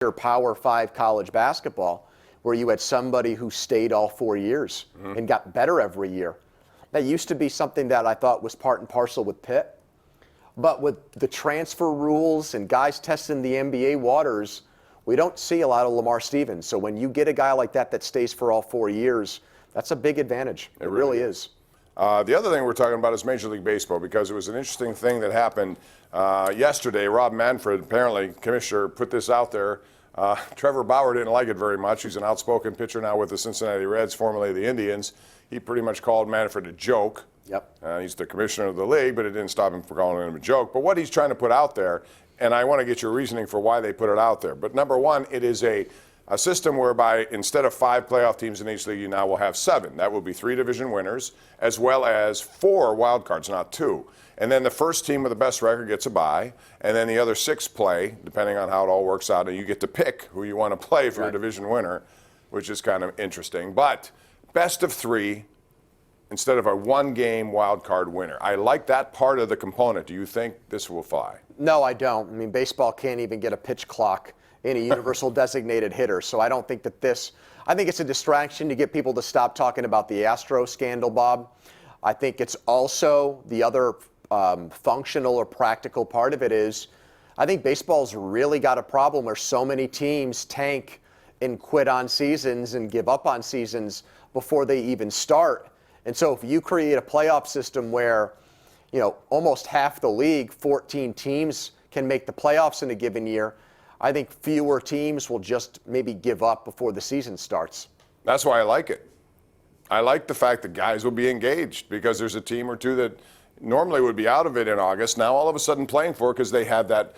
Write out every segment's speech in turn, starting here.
Power 5 college basketball, where you had somebody who stayed all 4 years and got better every year. That used to be something that I thought was part and parcel with Pitt. But with the transfer rules and guys testing the NBA waters, we don't see a lot of Lamar Stevens. So when you get a guy like that stays for all 4 years, that's a big advantage. It really is. The other thing we're talking about is Major League Baseball, because it was an interesting thing that happened yesterday. Rob Manfred, apparently, commissioner, put this out there. Trevor Bauer didn't like it very much. He's an outspoken pitcher now with the Cincinnati Reds, formerly the Indians. He pretty much called Manfred a joke. Yep. He's the commissioner of the league, but it didn't stop him from calling him a joke. But what he's trying to put out there, and I want to get your reasoning for why they put it out there. But number one, it is a system whereby instead of 5 playoff teams in each league, you now will have 7. That will be 3 division winners, as well as 4 wild cards, not 2. And then the first team with the best record gets a bye, and then the other 6 play, depending on how it all works out, and you get to pick who you want to play for your division winner, which is kind of interesting. But best of 3 instead of a 1-game wild card winner. I like that part of the component. Do you think this will fly? No, I don't. I mean, baseball can't even get a pitch clock in a universal designated hitter, so I don't think that I think it's a distraction to get people to stop talking about the Astro scandal, Bob. I think it's also the other functional or practical part of it is I think baseball's really got a problem where so many teams tank and quit on seasons and give up on seasons before they even start. And so if you create a playoff system where, almost half the league, 14 teams, can make the playoffs in a given year, I think fewer teams will just maybe give up before the season starts. That's why I like it. I like the fact that guys will be engaged because there's a team or two that normally would be out of it in August, now all of a sudden playing for it because they had that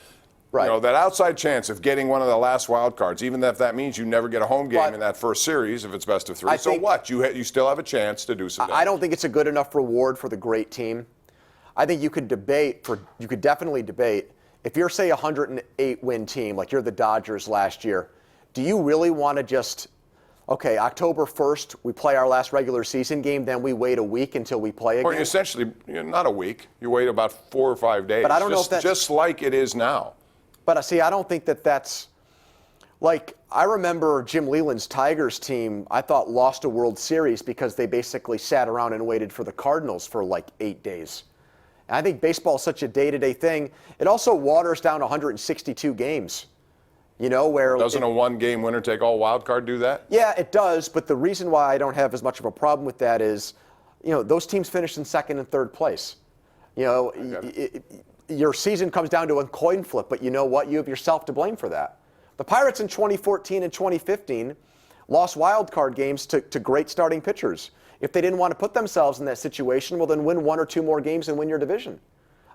that outside chance of getting one of the last wild cards, even if that means you never get a home game in that first series if it's best of 3. So what? You still have a chance to do some damage. I don't think it's a good enough reward for the great team. I think you could definitely debate if you're, say, a 108-win team, like you're the Dodgers last year, do you really want to just, okay, October 1st, we play our last regular season game, then we wait a week until we play again? Or essentially, not a week. You wait about 4 or 5 days. But I don't know if that's just like it is now. But see, I don't think that's like, I remember Jim Leyland's Tigers team, I thought lost a World Series because they basically sat around and waited for the Cardinals for like 8 days. And I think baseball is such a day-to-day thing. It also waters down 162 games, where... Doesn't a 1-game winner-take-all wild card do that? Yeah, it does, but the reason why I don't have as much of a problem with that is, those teams finished in 2nd and 3rd place. Your season comes down to a coin flip, but you know what? You have yourself to blame for that. The Pirates in 2014 and 2015 lost wild card games to great starting pitchers. If they didn't want to put themselves in that situation, well, then win 1 or 2 more games and win your division.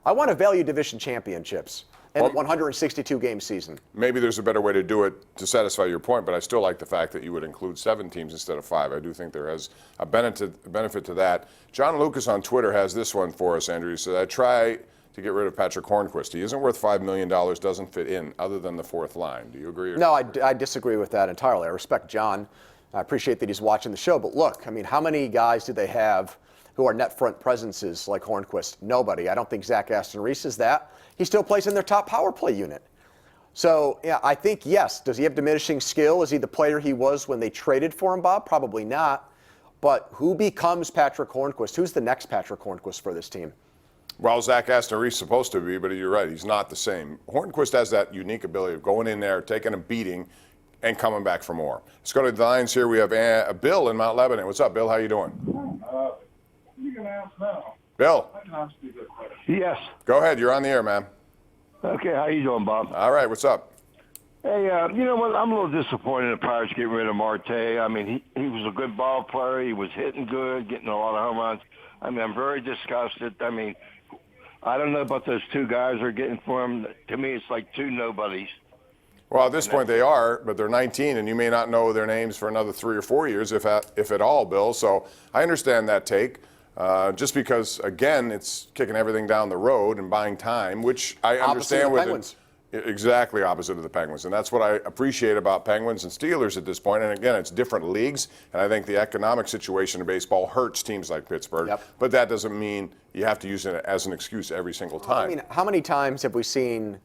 I want to value division championships and a 162-game season. Maybe there's a better way to do it to satisfy your point, but I still like the fact that you would include 7 teams instead of 5. I do think there is a benefit to that. John Lucas on Twitter has this one for us, Andrew. He said, I try to get rid of Patrick Hornquist. He isn't worth $5 million, doesn't fit in, other than the 4th line. Do you agree? No, I disagree with that entirely. I respect John. I appreciate that he's watching the show. But look, I mean, how many guys do they have who are net front presences like Hornquist? Nobody. I don't think Zach Aston-Reese is that. He still plays in their top power play unit. So, yeah, I think, yes. Does he have diminishing skill? Is he the player he was when they traded for him, Bob? Probably not. But who becomes Patrick Hornquist? Who's the next Patrick Hornquist for this team? Well, Zach Aston-Reese is supposed to be, but you're right. He's not the same. Hornquist has that unique ability of going in there, taking a beating, and coming back for more. Let's go to the lines here. We have Bill in Mount Lebanon. What's up, Bill? How you doing? You can ask now. Bill. I can ask you the question. Yes. Go ahead. You're on the air, man. Okay. How you doing, Bob? All right. What's up? Hey, you know what? I'm a little disappointed the Pirates getting rid of Marte. I mean, he was a good ball player. He was hitting good, getting a lot of home runs. I mean, I'm very disgusted. I mean, I don't know about those 2 guys they're getting for him. To me, it's like 2 nobodies. Well, at this point they are, but they're 19, and you may not know their names for another 3 or 4 years, if at all, Bill. So I understand that take. Just because, again, it's kicking everything down the road and buying time, which I understand with the Penguins. Exactly opposite of the Penguins. And that's what I appreciate about Penguins and Steelers at this point. And again, it's different leagues, and I think the economic situation in baseball hurts teams like Pittsburgh. Yep. But that doesn't mean you have to use it as an excuse every single time. I mean, how many times have we seen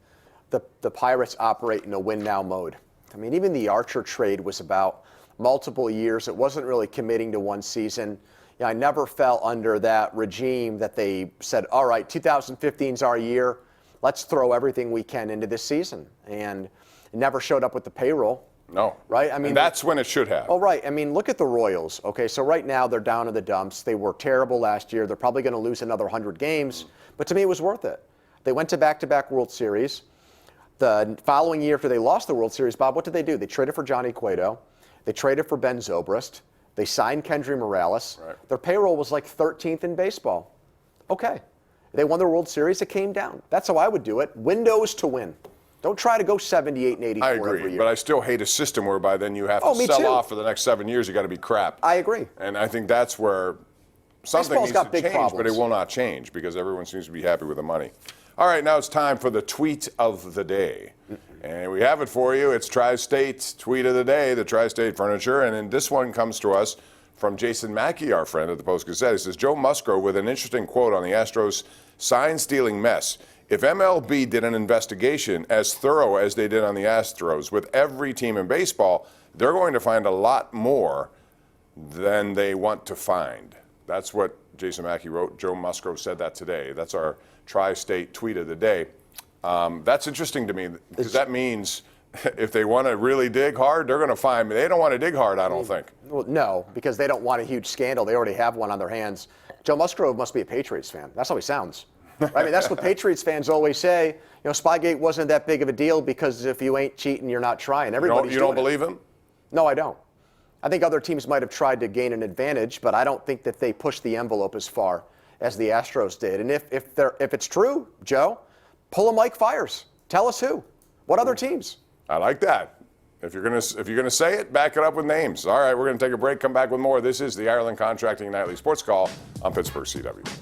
the Pirates operate in a win-now mode? I mean, even the Archer trade was about multiple years. It wasn't really committing to one season. You know, I never fell under that regime that they said, all right, 2015 is our year. Let's throw everything we can into this season. And it never showed up with the payroll. No. Right? I mean, and that's when it should have. Oh, right. I mean, look at the Royals. Okay, so right now they're down in the dumps. They were terrible last year. They're probably going to lose another 100 games. But to me, it was worth it. They went to back-to-back World Series. The following year after they lost the World Series, Bob, what did they do? They traded for Johnny Cueto. They traded for Ben Zobrist. They signed Kendry Morales. Right. Their payroll was like 13th in baseball. Okay. They won the World Series. It came down. That's how I would do it. Windows to win. Don't try to go 78 and 84 I every agree, year. but I still hate a system whereby then you have to me sell too. off for the next 7 years. You got to be crap. I agree. And I think that's where something Baseball's needs got to big change, problems. but it will not change because everyone seems to be happy with the money. All right, now it's time for the tweet of the day. And we have it for you. It's Tri-State Tweet of the Day, the Tri-State Furniture. And then this one comes to us from Jason Mackey, our friend at the Post-Gazette. He says, Joe Musgrove with an interesting quote on the Astros' sign-stealing mess. If MLB did an investigation as thorough as they did on the Astros with every team in baseball, they're going to find a lot more than they want to find. That's what Jason Mackey wrote. Joe Musgrove said that today. That's our Tri-State Tweet of the Day. That's interesting to me because that means if they want to really dig hard, they're going to find me. They don't want to dig hard, I don't think. Well, no, because they don't want a huge scandal. They already have one on their hands. Joe Musgrove must be a Patriots fan. That's how he sounds. I mean, that's what Patriots fans always say. You know, Spygate wasn't that big of a deal because if you ain't cheating, you're not trying. Everybody's You don't doing it. believe him? No, I don't. I think other teams might have tried to gain an advantage, but I don't think that they pushed the envelope as far as the Astros did. And if it's true, Joe, pull a Mike Fiers. Tell us who. What other teams? I like that. If you're gonna say it, back it up with names. All right, we're gonna take a break. Come back with more. This is the Ireland Contracting Nightly Sports Call on Pittsburgh CW.